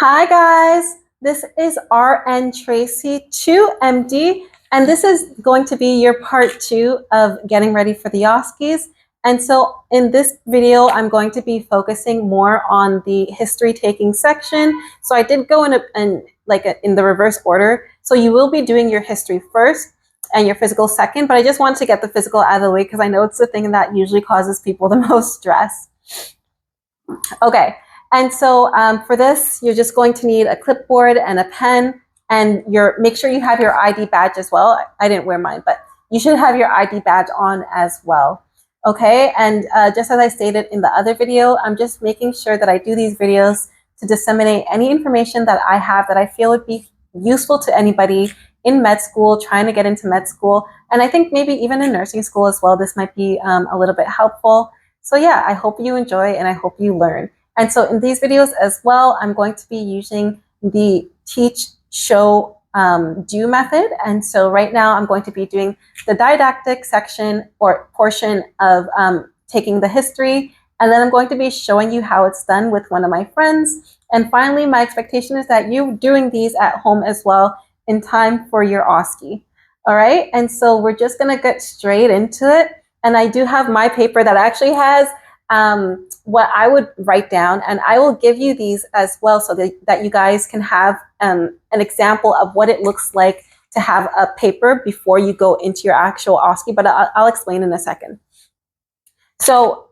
Hi guys, this is RN Tracy 2MD, and this is going to be your part 2 of getting ready for the OSCEs. And so in this video, I'm going to be focusing more on the history taking section. So I did go in the reverse order. So you will be doing your history first and your physical second, but I just wanted to get the physical out of the way because I know it's the thing that usually causes people the most stress. Okay. And so for this, you're just going to need a clipboard and a pen, and make sure you have your ID badge as well. I didn't wear mine, but you should have your ID badge on as well. Okay, and just as I stated in the other video, I'm just making sure that I do these videos to disseminate any information that I have that I feel would be useful to anybody in med school, trying to get into med school, and I think maybe even in nursing school as well, this might be a little bit helpful. So yeah, I hope you enjoy and I hope you learn. And so in these videos as well, I'm going to be using the teach, show, do method. And so right now I'm going to be doing the didactic section or portion of taking the history. And then I'm going to be showing you how it's done with one of my friends. And finally, my expectation is that you're doing these at home as well in time for your OSCE. All right. And so we're just going to get straight into it. And I do have my paper that actually has what I would write down, and I will give you these as well so that you guys can have an example of what it looks like to have a paper before you go into your actual OSCE, but I'll explain in a second. So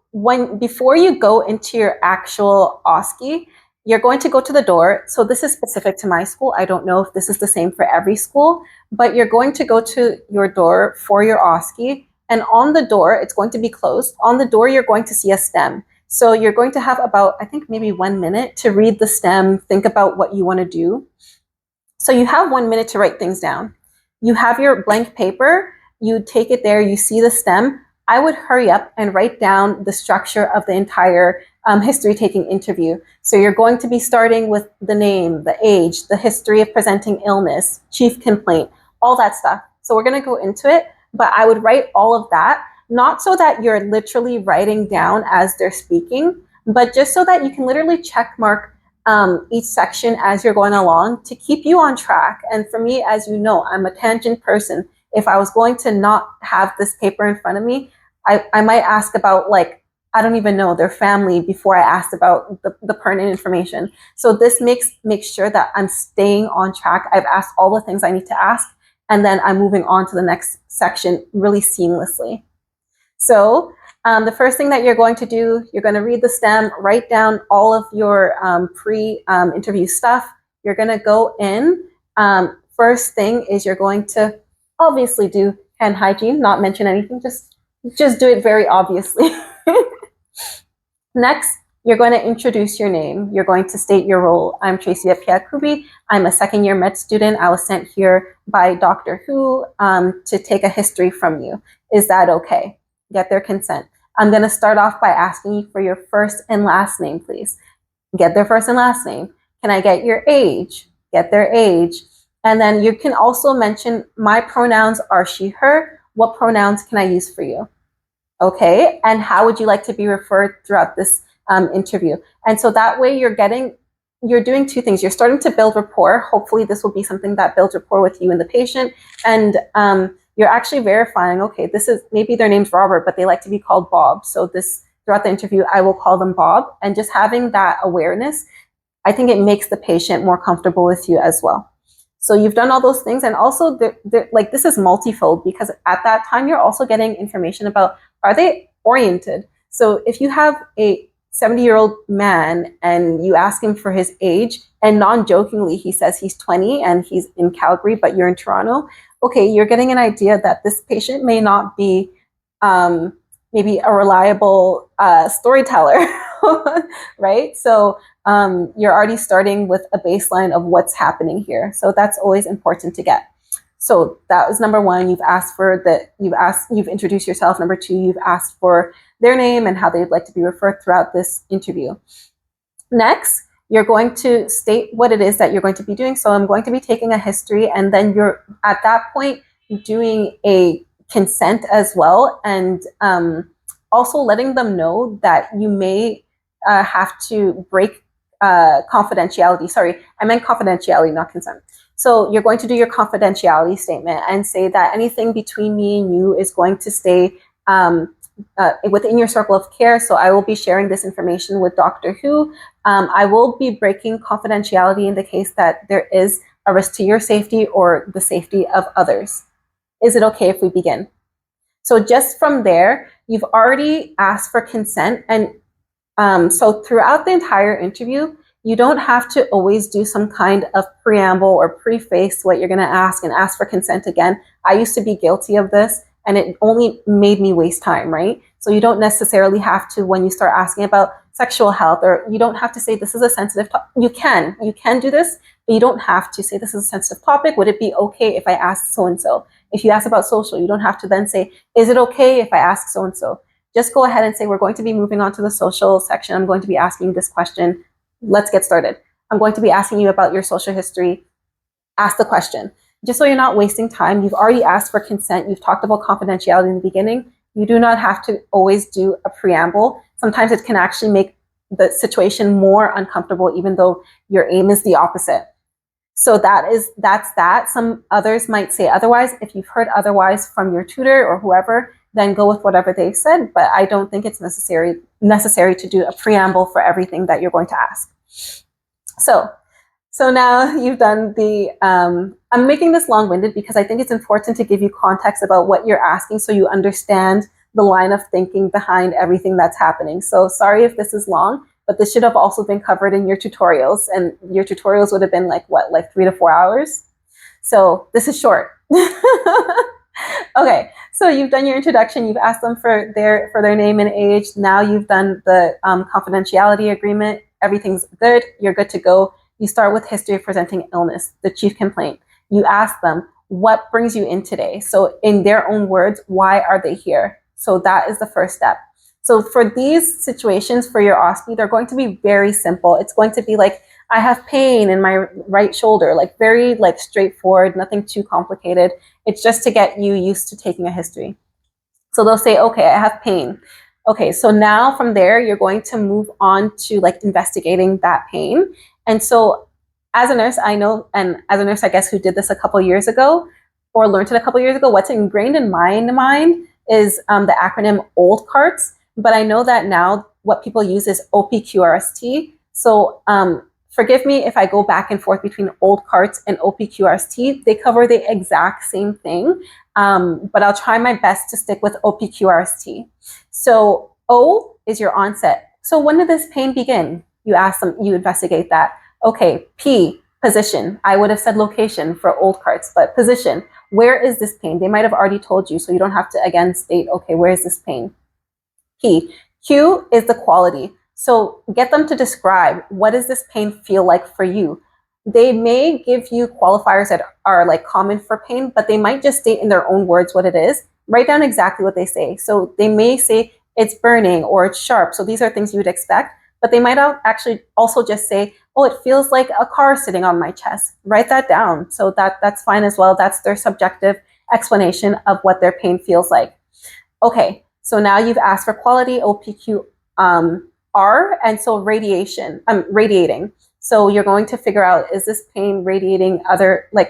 before you go into your actual OSCE, you're going to go to the door. So this is specific to my school. I don't know if this is the same for every school, but you're going to go to your door for your OSCE. And on the door, it's going to be closed. On the door, you're going to see a stem. So you're going to have about, I think, maybe 1 minute to read the stem, think about what you want to do. So you have 1 minute to write things down. You have your blank paper. You take it there. You see the stem. I would hurry up and write down the structure of the entire history-taking interview. So you're going to be starting with the name, the age, the history of presenting illness, chief complaint, all that stuff. So we're going to go into it. But I would write all of that, not so that you're literally writing down as they're speaking, but just so that you can literally check mark each section as you're going along to keep you on track. And for me, as you know, I'm a tangent person. If I was going to not have this paper in front of me, I might ask about, like, I don't even know, their family before I asked about the pertinent information. So this makes sure that I'm staying on track. I've asked all the things I need to ask, and then I'm moving on to the next section really seamlessly. So the first thing that you're going to do, you're going to read the stem, write down all of your pre-interview stuff. You're going to go in. First thing is you're going to obviously do hand hygiene, not mention anything, just do it very obviously. Next, you're going to introduce your name. You're going to state your role. I'm Tracy Apiakubi. I'm a second-year med student. I was sent here by Dr. Who to take a history from you. Is that okay? Get their consent. I'm going to start off by asking you for your first and last name, please. Get their first and last name. Can I get your age? Get their age. And then you can also mention, my pronouns are she, her. What pronouns can I use for you? Okay, and how would you like to be referred throughout this interview? And so that way you're doing two things. You're starting to build rapport. Hopefully this will be something that builds rapport with you and the patient. And you're actually verifying, okay, this is, maybe their name's Robert, but they like to be called Bob. So throughout the interview, I will call them Bob. And just having that awareness, I think it makes the patient more comfortable with you as well. So you've done all those things. And also, like, this is multifold, because at that time, you're also getting information about, are they oriented? So if you have a 70-year-old man and you ask him for his age, and non-jokingly he says he's 20 and he's in Calgary, but you're in Toronto, okay, you're getting an idea that this patient may not be maybe a reliable storyteller, right? So you're already starting with a baseline of what's happening here. So that's always important to get. So that was number one. You've introduced yourself. Number two, you've asked for their name and how they'd like to be referred throughout this interview. Next, you're going to state what it is that you're going to be doing. So I'm going to be taking a history, and then you're at that point doing a consent as well, and also letting them know that you may have to break confidentiality. Sorry, I meant confidentiality, not consent. So you're going to do your confidentiality statement and say that anything between me and you is going to stay within your circle of care. So I will be sharing this information with Dr. Who. I will be breaking confidentiality in the case that there is a risk to your safety or the safety of others. Is it okay if we begin? So just from there, you've already asked for consent. And so throughout the entire interview, you don't have to always do some kind of preamble or preface what you're going to ask and ask for consent again. I used to be guilty of this, and it only made me waste time, right? So you don't necessarily have to, when you start asking about sexual health, or you don't have to say this is a sensitive topic. You can do this, but you don't have to say this is a sensitive topic. Would it be okay if I ask so-and-so? If you ask about social, you don't have to then say, is it okay if I ask so-and-so? Just go ahead and say, we're going to be moving on to the social section. I'm going to be asking this question. Let's get started. I'm going to be asking you about your social history. Ask the question. Just so you're not wasting time, you've already asked for consent. You've talked about confidentiality in the beginning. You do not have to always do a preamble. Sometimes it can actually make the situation more uncomfortable, even though your aim is the opposite. So that's that. Some others might say otherwise. If you've heard otherwise from your tutor or whoever, then go with whatever they've said. But I don't think it's necessary to do a preamble for everything that you're going to ask. So now you've done the, I'm making this long-winded because I think it's important to give you context about what you're asking so you understand the line of thinking behind everything that's happening. So sorry if this is long, but this should have also been covered in your tutorials, and your tutorials would have been like 3 to 4 hours. So this is short. Okay, so you've done your introduction, you've asked them for their name and age. Now you've done the confidentiality agreement. Everything's good, you're good to go. You start with history of presenting illness, the chief complaint. You ask them, what brings you in today? So in their own words, why are they here? So that is the first step. So for these situations for your OSCE, they're going to be very simple. It's going to be like, I have pain in my right shoulder, like very straightforward, nothing too complicated. It's just to get you used to taking a history. So they'll say, okay, I have pain. Okay, so now from there, you're going to move on to investigating that pain. And so as a nurse, I know, and as a nurse, I guess, who did this a couple years ago or learned it a couple years ago, what's ingrained in my mind is the acronym OLD CARTS. But I know that now what people use is OPQRST. So forgive me if I go back and forth between OLD CARTS and OPQRST. They cover the exact same thing, but I'll try my best to stick with OPQRST. So O is your onset. So when did this pain begin? You ask them, you investigate that. Okay, P, position. I would have said location for OLD CARTS, but position. Where is this pain? They might have already told you, so you don't have to again state, okay, where is this pain? P. Q is the quality. So get them to describe, what does this pain feel like for you? They may give you qualifiers that are common for pain, but they might just state in their own words what it is. Write down exactly what they say. So they may say it's burning or it's sharp. So these are things you would expect, but they might actually also just say, oh, it feels like a car sitting on my chest. Write that down. So that's fine as well. That's their subjective explanation of what their pain feels like. Okay. So now you've asked for quality, OPQR, and so radiating. So you're going to figure out, is this pain radiating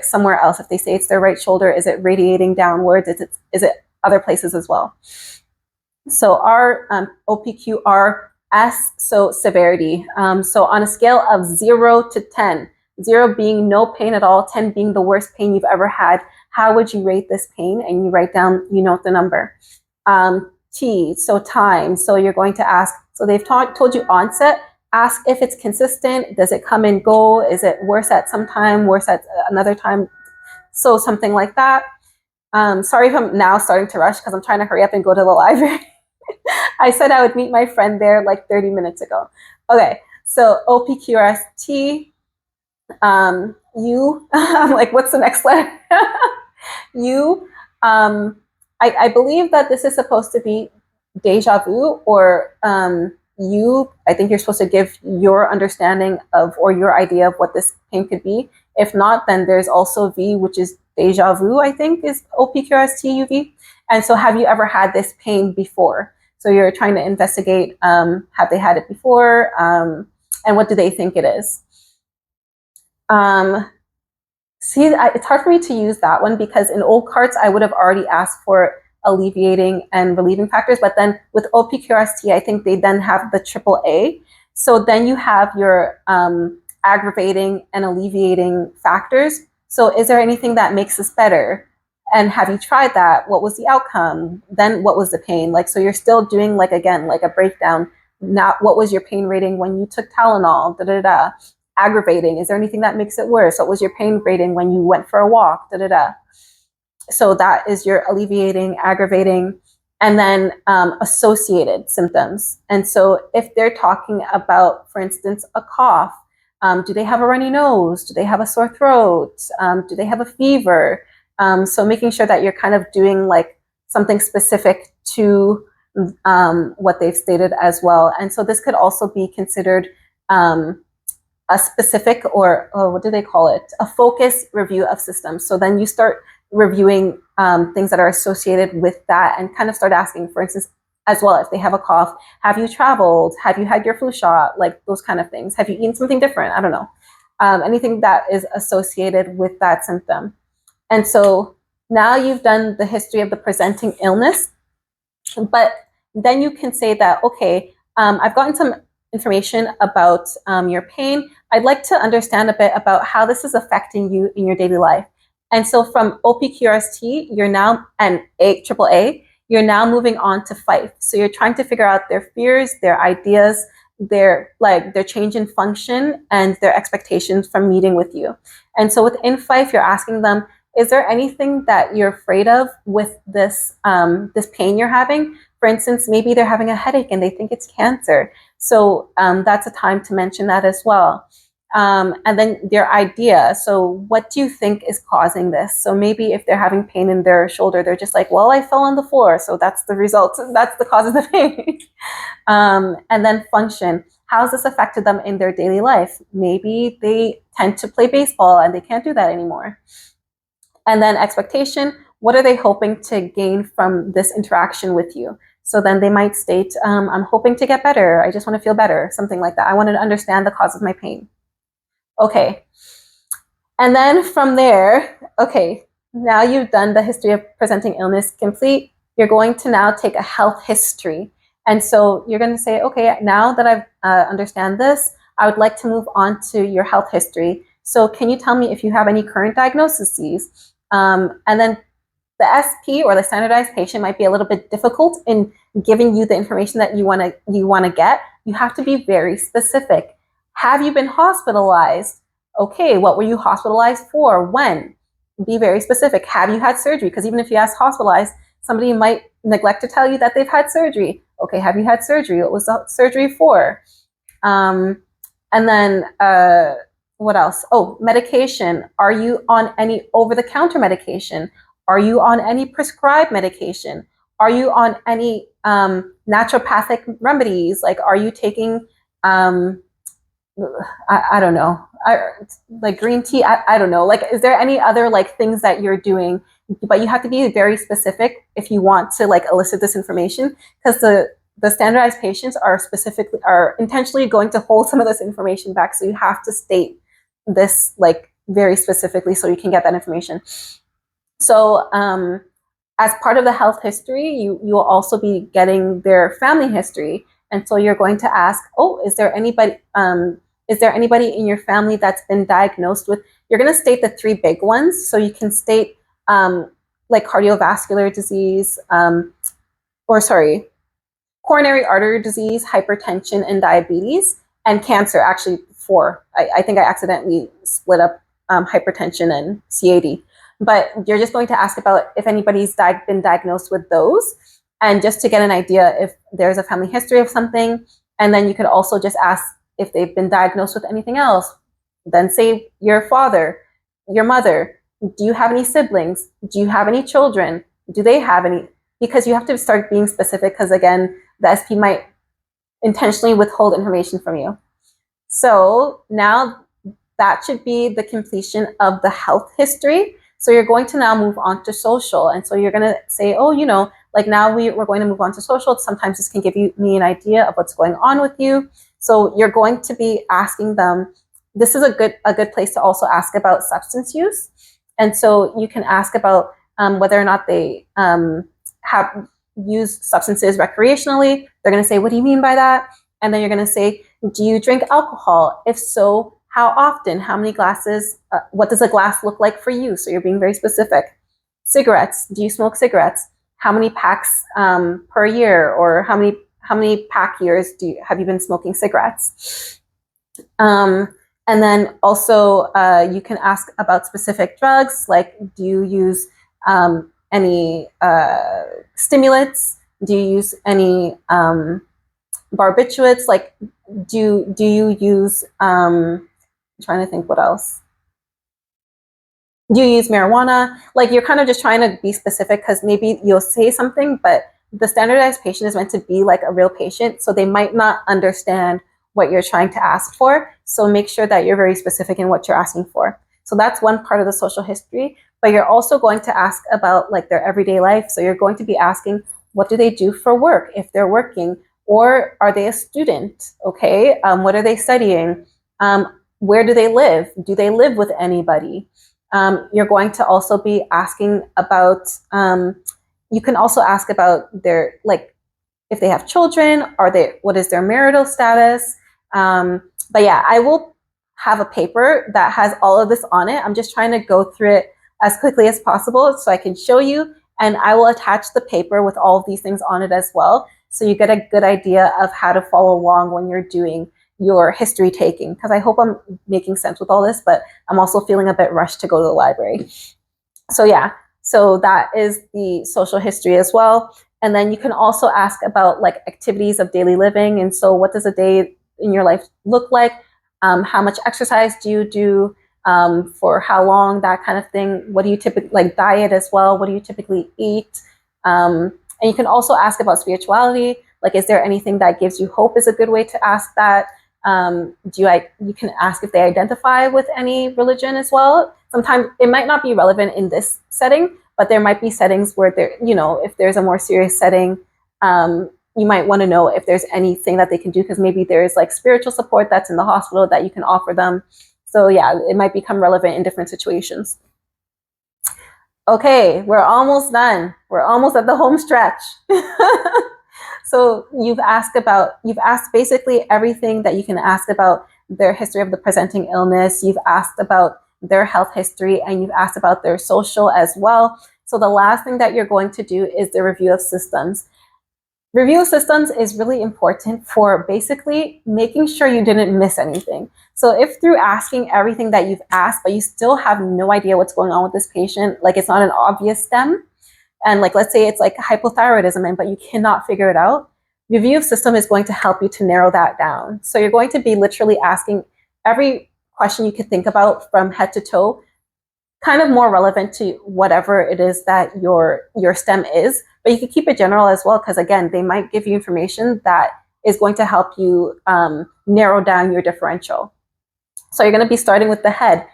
somewhere else? If they say it's their right shoulder, is it radiating downwards? Is it other places as well? So our OPQRS, so severity. So on a scale of 0 to 10, 0 being no pain at all, 10 being the worst pain you've ever had, how would you rate this pain? And you write down, you note the number. T, so time. So you're going to ask, so they've told you onset, ask if it's consistent. Does it come and go? Is it worse at some time, worse at another time? So something like that. Sorry if I'm now starting to rush because I'm trying to hurry up and go to the library. I said I would meet my friend there 30 minutes ago. Okay, so OPQRST, U, I'm like, what's the next letter? U, I believe that this is supposed to be deja vu, or I think you're supposed to give your understanding of, or your idea of what this pain could be. If not, then there's also V, which is deja vu, I think is OPQRST UV. And so have you ever had this pain before? So you're trying to investigate, have they had it before? And what do they think it is? It's hard for me to use that one because in old carts, I would have already asked for alleviating and relieving factors. But then with OPQRST, I think they then have the AAA. So then you have your aggravating and alleviating factors. So is there anything that makes this better? And have you tried that? What was the outcome? Then what was the pain? Like, so you're still doing like, again, like a breakdown. Now, what was your pain rating when you took Tylenol? Da, da, da. Aggravating. Is there anything that makes it worse? What was your pain rating when you went for a walk? Da, da, da. So that is your alleviating, aggravating, and then associated symptoms. And so if they're talking about, for instance, a cough, do they have a runny nose? Do they have a sore throat? Do they have a fever? So making sure that you're kind of doing like something specific to what they've stated as well. And so this could also be considered a specific or what do they call it? A focus review of systems. So then you start reviewing things that are associated with that and kind of start asking, for instance, as well, if they have a cough, have you traveled? Have you had your flu shot? Like those kind of things. Have you eaten something different? I don't know. Anything that is associated with that symptom. And so now you've done the history of the presenting illness, but then you can say that, okay, I've gotten some information about your pain. I'd like to understand a bit about how this is affecting you in your daily life. And so from OPQRST, you're now, and AAA, you're now moving on to FIFE. So you're trying to figure out their fears, their ideas, their change in function, and their expectations from meeting with you. And so within FIFE, you're asking them, is there anything that you're afraid of with this, this pain you're having? For instance, maybe they're having a headache and they think it's cancer. So that's a time to mention that as well. And then their idea. So what do you think is causing this? So maybe if they're having pain in their shoulder, they're just like, well, I fell on the floor. So that's the result. That's the cause of the pain. And then function. How's this affected them in their daily life? Maybe they tend to play baseball and they can't do that anymore. And then expectation. What are they hoping to gain from this interaction with you? So then they might state, I'm hoping to get better. I just want to feel better. Something like that. I wanted to understand the cause of my pain. Okay. And then from there, okay, now you've done the history of presenting illness complete. You're going to now take a health history. And so you're going to say, okay, now that I've understand this, I would like to move on to your health history. So can you tell me if you have any current diagnoses? And then the SP or the standardized patient might be a little bit difficult in giving you the information that you want to get. You have to be very specific. Have you been hospitalized? Okay, what were you hospitalized for? When? Be very specific. Have you had surgery? Because even if you ask hospitalized, somebody might neglect to tell you that they've had surgery. Okay, have you had surgery? What was the surgery for? And then what else? Oh, medication. Are you on any over-the-counter medication? Are you on any prescribed medication? Are you on any naturopathic remedies? Like, are you taking I don't know, like green tea, I don't know, like, is there any other like things that you're doing? But you have to be very specific if you want to like elicit this information, because the standardized patients are intentionally going to hold some of this information back. So you have to state this like very specifically so you can get that information. So as part of the health history, you will also be getting their family history. And so you're going to ask, oh, is there anybody in your family that's been diagnosed with, you're going to state the three big ones. So you can state like cardiovascular disease, coronary artery disease, hypertension, and diabetes, and cancer. Actually, four. I think I accidentally split up hypertension and CAD. But you're just going to ask about if anybody's been diagnosed with those, and just to get an idea if there's a family history of something. And then you could also just ask if they've been diagnosed with anything else. Then say your father, your mother. Do you have any siblings? Do you have any children? Do they have any? Because you have to start being specific, because again, the SP might intentionally withhold information from you. So now that should be the completion of the health history. So you're going to now move on to social. And so you're going to say, oh, like now we're going to move on to social. Sometimes this can give me an idea of what's going on with you. So you're going to be asking them, this is a good place to also ask about substance use. And so you can ask about whether or not they have used substances recreationally. They're going to say, what do you mean by that? And then you're going to say, do you drink alcohol? If so, how often? How many glasses? What does a glass look like for you? So you're being very specific. Cigarettes. Do you smoke cigarettes? How many packs per year, or how many pack years have you been smoking cigarettes? And then also you can ask about specific drugs, like do you use any stimulants? Do you use any barbiturates? Like do you use, I'm trying to think what else. Do you use marijuana? Like you're kind of just trying to be specific, because maybe you'll say something, but the standardized patient is meant to be like a real patient, so they might not understand what you're trying to ask for. So make sure that you're very specific in what you're asking for. So that's one part of the social history, but you're also going to ask about like their everyday life. So you're going to be asking, what do they do for work if they're working, or are they a student? Okay, what are they studying? Where do they live? Do they live with anybody? You're going to also be asking about, you can also ask about their, like, if they have children, what is their marital status? But yeah, I will have a paper that has all of this on it. I'm just trying to go through it as quickly as possible so I can show you, and I will attach the paper with all of these things on it as well, so you get a good idea of how to follow along when you're doing your history taking, because I hope I'm making sense with all this, but I'm also feeling a bit rushed to go to the library. So yeah, so that is the social history as well. And then you can also ask about like activities of daily living. And so what does a day in your life look like? How much exercise do you do? For how long? That kind of thing. What do you typically, like diet as well? What do you typically eat? And you can also ask about spirituality. Like, is there anything that gives you hope is a good way to ask that. You can ask if they identify with any religion as well. Sometimes it might not be relevant in this setting, but there might be settings where if there's a more serious setting, you might want to know if there's anything that they can do, because maybe there's like spiritual support that's in the hospital that you can offer them. So yeah, it might become relevant in different situations. Okay, we're almost done. We're almost at the home stretch. So you've asked basically everything that you can ask about their history of the presenting illness. You've asked about their health history, and you've asked about their social as well. So the last thing that you're going to do is the review of systems. Review of systems is really important for basically making sure you didn't miss anything. So if through asking everything that you've asked, but you still have no idea what's going on with this patient, like it's not an obvious stem, and like let's say it's like hypothyroidism, but you cannot figure it out, review of system is going to help you to narrow that down. So you're going to be literally asking every question you could think about from head to toe, kind of more relevant to whatever it is that your STEM is, but you can keep it general as well, because again, they might give you information that is going to help you narrow down your differential. So you're going to be starting with the head.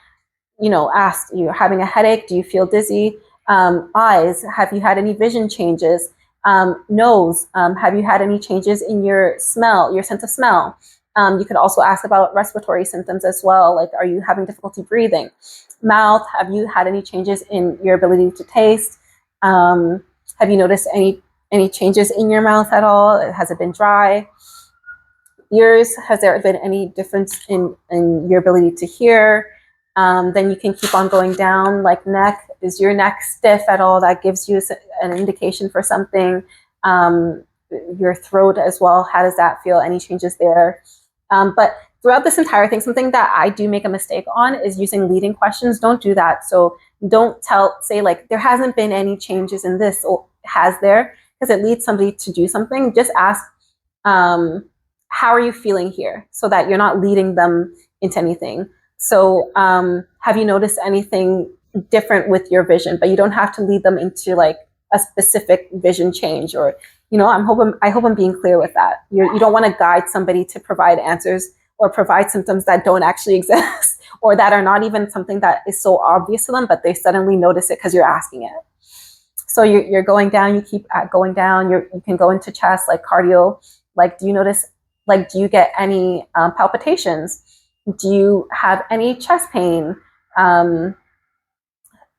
Ask, you're having a headache, do you feel dizzy? Eyes, have you had any vision changes? Nose, have you had any changes in your smell, your sense of smell? You could also ask about respiratory symptoms as well, like are you having difficulty breathing? Mouth, have you had any changes in your ability to taste? Have you noticed any changes in your mouth at all? Has it been dry? Ears, has there been any difference in your ability to hear? Then you can keep on going down, like neck. Is your neck stiff at all? That gives you an indication for something. Your throat as well, how does that feel? Any changes there? But throughout this entire thing, something that I do make a mistake on is using leading questions. Don't do that. So don't say like, there hasn't been any changes in this, or has there? Because it leads somebody to do something. Just ask, how are you feeling here? So that you're not leading them into anything. So have you noticed anything different with your vision? But you don't have to lead them into like a specific vision change, or I hope I'm being clear with that. You don't want to guide somebody to provide answers or provide symptoms that don't actually exist or that are not even something that is so obvious to them, but they suddenly notice it because you're asking it. So you're going down, you keep going down, you can go into chest, like cardio, like do you notice, like do you get any palpitations? Do you have any chest pain? You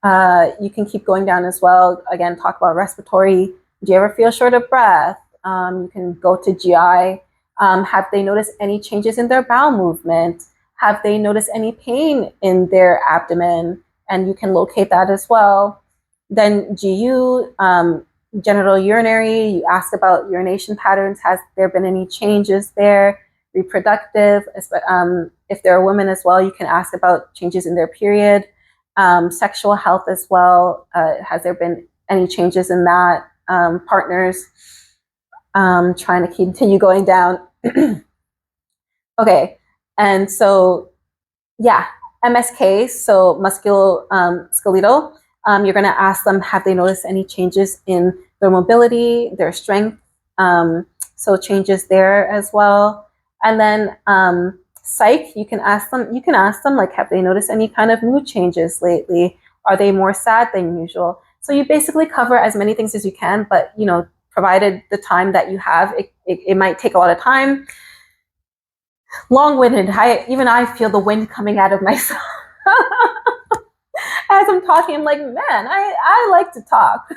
can keep going down as well. Again, talk about respiratory. Do you ever feel short of breath? You can go to GI. Have they noticed any changes in their bowel movement? Have they noticed any pain in their abdomen? And you can locate that as well. Then GU, genital urinary, you ask about urination patterns. Has there been any changes there? Reproductive, if they're women as well, you can ask about changes in their period. Sexual health as well. Has there been any changes in that? Partners, trying to continue going down. Okay, and so, yeah, MSK, so musculoskeletal. You're going to ask them, have they noticed any changes in their mobility, their strength? So changes there as well. And then psych, you can ask them like, have they noticed any kind of mood changes lately? Are they more sad than usual? So you basically cover as many things as you can, but you know, provided the time that you have, it might take a lot of time. Long-winded. Even I feel the wind coming out of myself. As I'm talking, I'm like, man, I like to talk.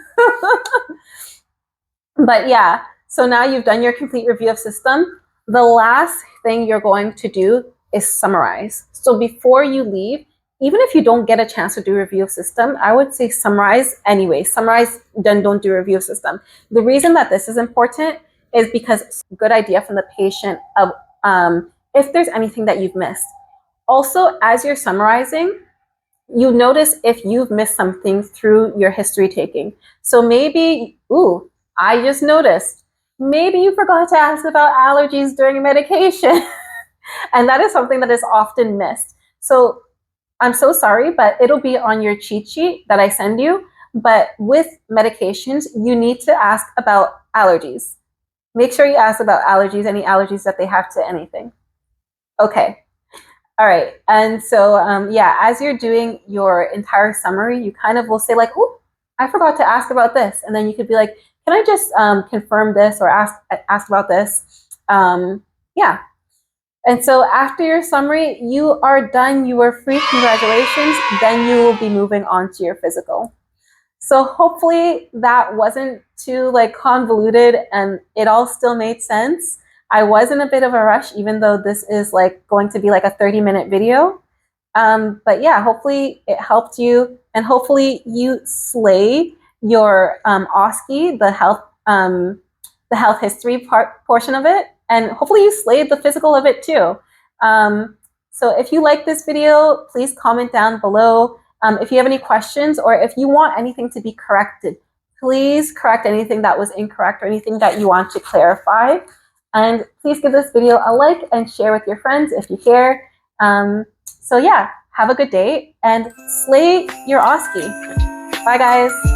But yeah, so now you've done your complete review of system. The last thing you're going to do is summarize. So before you leave, even if you don't get a chance to do review of system, I would say summarize anyway. Summarize, then don't do review of system. The reason that this is important is because it's a good idea from the patient of if there's anything that you've missed. Also, as you're summarizing, you notice if you've missed something through your history taking. So maybe, ooh, I just noticed, maybe you forgot to ask about allergies during medication. And that is something that is often missed. So I'm so sorry, but it'll be on your cheat sheet that I send you. But with medications, you need to ask about allergies. Make sure you ask about allergies, any allergies that they have to anything. Okay. All right. And so, yeah, as you're doing your entire summary, you kind of will say like, oh, I forgot to ask about this. And then you could be like, can I just confirm this or ask about this? Yeah. And so after your summary, you are done. You are free. Congratulations. Then you will be moving on to your physical. So hopefully that wasn't too like convoluted and it all still made sense. I was in a bit of a rush, even though this is like going to be like a 30-minute video. But yeah, hopefully it helped you, and hopefully you slay your OSCE, the health history portion of it, and hopefully you slayed the physical of it too. So if you like this video, please comment down below. If you have any questions or if you want anything to be corrected, please correct anything that was incorrect or anything that you want to clarify. And please give this video a like and share with your friends if you care. So yeah, have a good day and slay your OSCE. Bye guys.